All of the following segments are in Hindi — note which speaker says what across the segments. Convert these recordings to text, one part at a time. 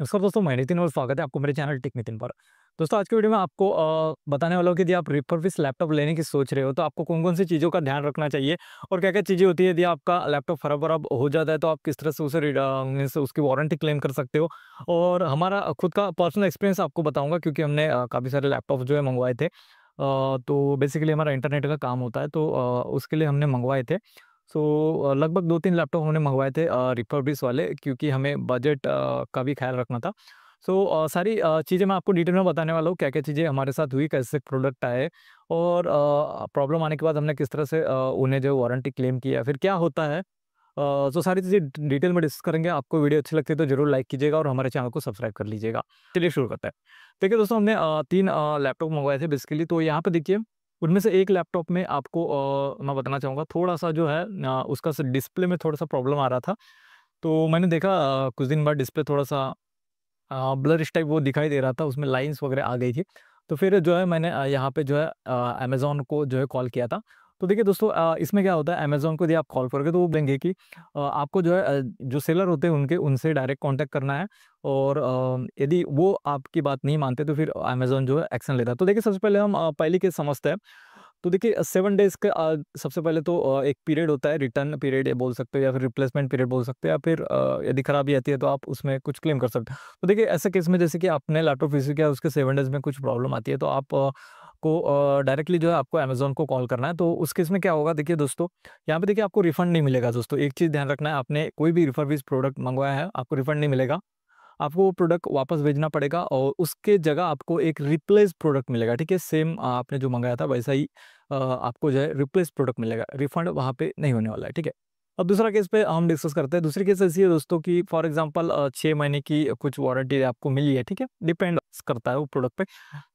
Speaker 1: नमस्कार दोस्तों, मैं नितिन और स्वागत है आपको मेरे चैनल टेक नितिन पर। दोस्तों, आज की वीडियो में आपको बताने वाला हूँ कि यदि आप रिफर्बिश लैपटॉप लेने की सोच रहे हो तो आपको कौन-कौन सी चीज़ों का ध्यान रखना चाहिए और क्या-क्या चीज़ें होती है। यदि आपका लैपटॉप खराब-वराब हो जाता है तो आप किस तरह से उसे मीन्स उसकी वारंटी क्लेम कर सकते हो। और हमारा खुद का पर्सनल एक्सपीरियंस आपको बताऊँगा, क्योंकि हमने काफ़ी सारे लैपटॉप जो है मँगवाए थे। तो बेसिकली हमारा इंटरनेट का काम होता है, तो उसके लिए हमने मँगवाए थे। सो लगभग 2-3 लैपटॉप हमने मँगवाए थे रिफर्बिश वाले, क्योंकि हमें बजट का भी ख़्याल रखना था। सो सारी चीज़ें मैं आपको डिटेल में बताने वाला हूँ, क्या-क्या चीज़ें हमारे साथ हुई, कैसे प्रोडक्ट आए और प्रॉब्लम आने के बाद हमने किस तरह से उन्हें जो वारंटी क्लेम किया, फिर क्या होता है। तो सारी चीज़ें डिटेल में डिस्कस करेंगे। आपको वीडियो अच्छी लगती है तो ज़रूर लाइक कीजिएगा और हमारे चैनल को सब्सक्राइब कर लीजिएगा। चलिए शुरू करते हैं। देखिए दोस्तों, हमने 3 लैपटॉप मँगवाए थे बेसिकली। तो यहाँ पे देखिए, उनमें से एक लैपटॉप में आपको मैं बताना चाहूँगा थोड़ा-सा जो है उसका डिस्प्ले में थोड़ा-सा प्रॉब्लम आ रहा था। तो मैंने देखा कुछ दिन बाद डिस्प्ले थोड़ा-सा ब्लरिश टाइप वो दिखाई दे रहा था, उसमें लाइन्स वगैरह आ गई थी। तो फिर जो है मैंने यहाँ पे जो है अमेज़न को जो है कॉल किया था। तो देखिए दोस्तों, इसमें क्या होता है, अमेज़न को यदि आप कॉल करोगे तो वो बोलेंगे कि आपको जो है जो सेलर होते हैं उनसे डायरेक्ट कॉन्टैक्ट करना है। और यदि वो आपकी बात नहीं मानते तो फिर अमेज़न जो है एक्शन लेता है। तो देखिए, सबसे पहले हम पहली केस समझते हैं। तो देखिए, 7 डेज़ का सबसे पहले तो एक पीरियड होता है, रिटर्न पीरियड ये बोल सकते हो या फिर रिप्लेसमेंट पीरियड बोल सकते हो, या फिर यदि खराबी आती है तो आप उसमें कुछ क्लेम कर सकते हो। तो देखिए, ऐसे केस में जैसे कि आपने लैपटॉप रिसीव किया, उसके 7 डेज़ में कुछ प्रॉब्लम आती है तो आप को डायरेक्टली जो है आपको अमेज़न को कॉल करना है। तो उस केस में क्या होगा, देखिए दोस्तों, यहाँ पे देखिए आपको रिफंड नहीं मिलेगा दोस्तों। एक चीज़ ध्यान रखना है, आपने कोई भी रिफर्बिश प्रोडक्ट मँगवाया है, आपको रिफंड नहीं मिलेगा। आपको वो प्रोडक्ट वापस भेजना पड़ेगा और उसके जगह आपको एक रिप्लेस प्रोडक्ट मिलेगा, ठीक है? सेम आपने जो मँगाया था वैसा ही आपको जो है रिप्लेस प्रोडक्ट मिलेगा। रिफंड वहाँ पे नहीं होने वाला है, ठीक है? अब दूसरा केस पे हम डिस्कस करते हैं। दूसरी केस ऐसी है दोस्तों कि फॉर एग्ज़ाम्पल 6 महीने की कुछ वारंटी आपको मिली है, ठीक है? डिपेंड्स करता है वो प्रोडक्ट पे।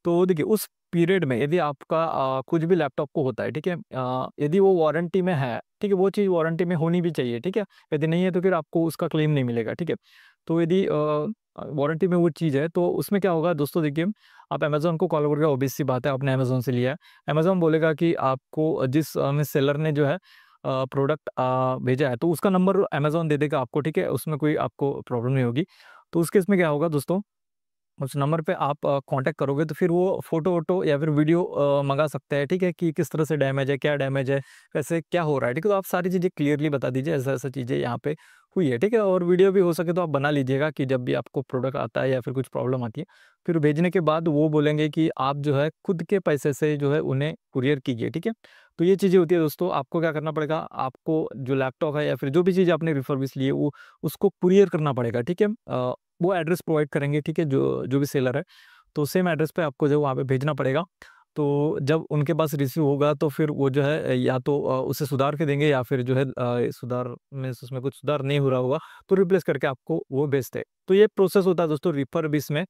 Speaker 1: तो देखिए, उस पीरियड में यदि आपका कुछ भी लैपटॉप को होता है, ठीक है? यदि वो वारंटी में है, ठीक है? वो चीज़ वारंटी में होनी भी चाहिए, ठीक है? यदि नहीं है तो फिर आपको उसका क्लेम नहीं मिलेगा, ठीक है? तो यदि वारंटी में वो चीज़ है तो उसमें क्या होगा दोस्तों, देखिए, आप अमेज़न को कॉल करोगे, ऑब्वियस सी बात है, आपने अमेज़न से लिया है। अमेज़न बोलेगा कि आपको जिस सेलर ने जो है प्रोडक्ट भेजा है तो उसका नंबर अमेज़न दे देगा आपको, ठीक है? उसमें कोई आपको प्रॉब्लम नहीं होगी। तो उस केस में क्या होगा दोस्तों, उस नंबर पे आप कॉन्टैक्ट करोगे तो फिर वो फ़ोटो-वोटो या फिर वीडियो मँगा सकते हैं, ठीक है? कि किस तरह से डैमेज है, क्या डैमेज है, कैसे क्या हो रहा है, ठीक है? तो आप सारी चीज़ें क्लियरली बता दीजिए, ऐसा-ऐसा चीज़ें यहाँ पे हुई है, ठीक है? और वीडियो भी हो सके तो आप बना लीजिएगा कि जब भी आपको प्रोडक्ट आता है या फिर कुछ प्रॉब्लम आती है, फिर भेजने के बाद वो बोलेंगे कि आप जो है खुद के पैसे से जो है उन्हें कुरियर कीजिए, ठीक है? तो ये चीज़ें होती है दोस्तों। आपको क्या करना पड़ेगा, आपको जो लैपटॉप है या फिर जो भी चीज़ आपने रिफर्बिश ली है वो उसको कुरियर करना पड़ेगा, ठीक है? वो एड्रेस प्रोवाइड करेंगे, ठीक है? जो जो भी सेलर है, तो सेम एड्रेस पे आपको जो वहाँ पे भेजना पड़ेगा। तो जब उनके पास रिसीव होगा तो फिर वो जो है या तो उसे सुधार के देंगे या फिर जो है सुधार मीन्स उसमें कुछ सुधार नहीं हो रहा होगा तो रिप्लेस करके आपको वो भेजते हैं। तो ये प्रोसेस होता है दोस्तों रिफर्बिश में।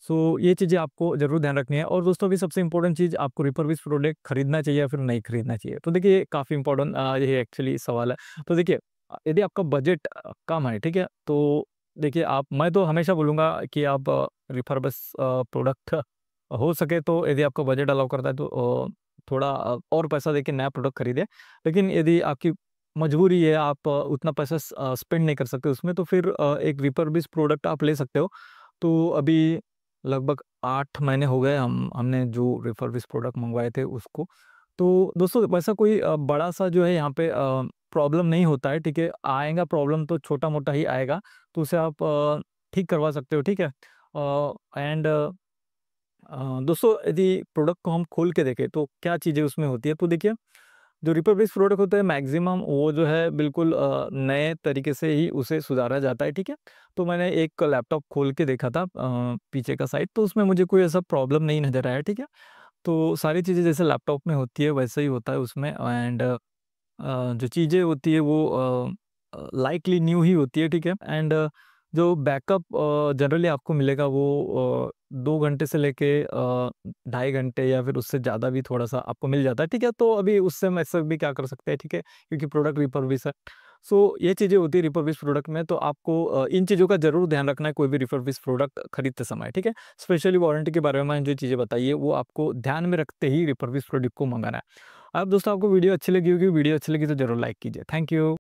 Speaker 1: सो ये चीज़ें आपको ज़रूर ध्यान रखनी है। और दोस्तों, अभी सबसे इम्पोर्टेंट चीज़, आपको रिफर्बिश प्रोडक्ट खरीदना चाहिए या फिर नहीं खरीदना चाहिए? तो देखिए, काफ़ी इम्पोर्टेंट ये एक्चुअली सवाल है। तो देखिए, यदि आपका बजट कम है, ठीक है? तो देखिए, आप मैं तो हमेशा बोलूँगा कि आप रिफर्बिश प्रोडक्ट हो सके तो, यदि आपका बजट अलाउ करता है तो थोड़ा और पैसा देके नया प्रोडक्ट खरीदें। लेकिन यदि आपकी मजबूरी है, आप उतना पैसा स्पेंड नहीं कर सकते उसमें, तो फिर एक रिफर्बिश प्रोडक्ट आप ले सकते हो। तो अभी लगभग 8 महीने हो गए हमने जो रिफर्बिश प्रोडक्ट मँगवाए थे उसको। तो दोस्तों, वैसा कोई बड़ा-सा जो है यहाँ पे प्रॉब्लम नहीं होता है, ठीक है? आएगा प्रॉब्लम तो छोटा-मोटा ही आएगा, तो उसे आप ठीक करवा सकते हो, ठीक है? एंड दोस्तों, यदि प्रोडक्ट को हम खोल के देखें तो क्या चीज़ें उसमें होती है, तो देखिए, जो रिफर्बिश प्रोडक्ट होते हैं मैक्सिमम वो जो है बिल्कुल नए तरीके से ही उसे सुधारा जाता है, ठीक है? तो मैंने एक लैपटॉप खोल के देखा था पीछे का साइड, तो उसमें मुझे कोई ऐसा प्रॉब्लम नहीं नज़र आया, ठीक है? तो सारी चीज़ें जैसे लैपटॉप में होती है वैसा ही होता है उसमें। एंड जो चीज़ें होती है वो लाइकली न्यू ही होती है, ठीक है? एंड जो बैकअप जनरली आपको मिलेगा वो 2 घंटे से लेके ढाई घंटे या फिर उससे ज़्यादा भी थोड़ा-सा आपको मिल जाता है, ठीक है? तो अभी उससे हम ऐसा भी क्या कर सकते हैं, ठीक है? क्योंकि प्रोडक्ट रिफर्बिश है। सो ये चीज़ें होती है रिफर्बिश प्रोडक्ट में, तो आपको इन चीज़ों का ज़रूर ध्यान रखना है कोई भी रिफर्बिश प्रोडक्ट खरीदते समय, ठीक है? स्पेशली वारंटी के बारे में मैंने जो चीज़ें बताई है वो आपको ध्यान में रखते ही रिफर्बिश प्रोडक्ट को मँगाना है। अब दोस्तों, आपको वीडियो अच्छी लगी होगी, वीडियो अच्छी लगी तो ज़रूर लाइक कीजिए। Thank you.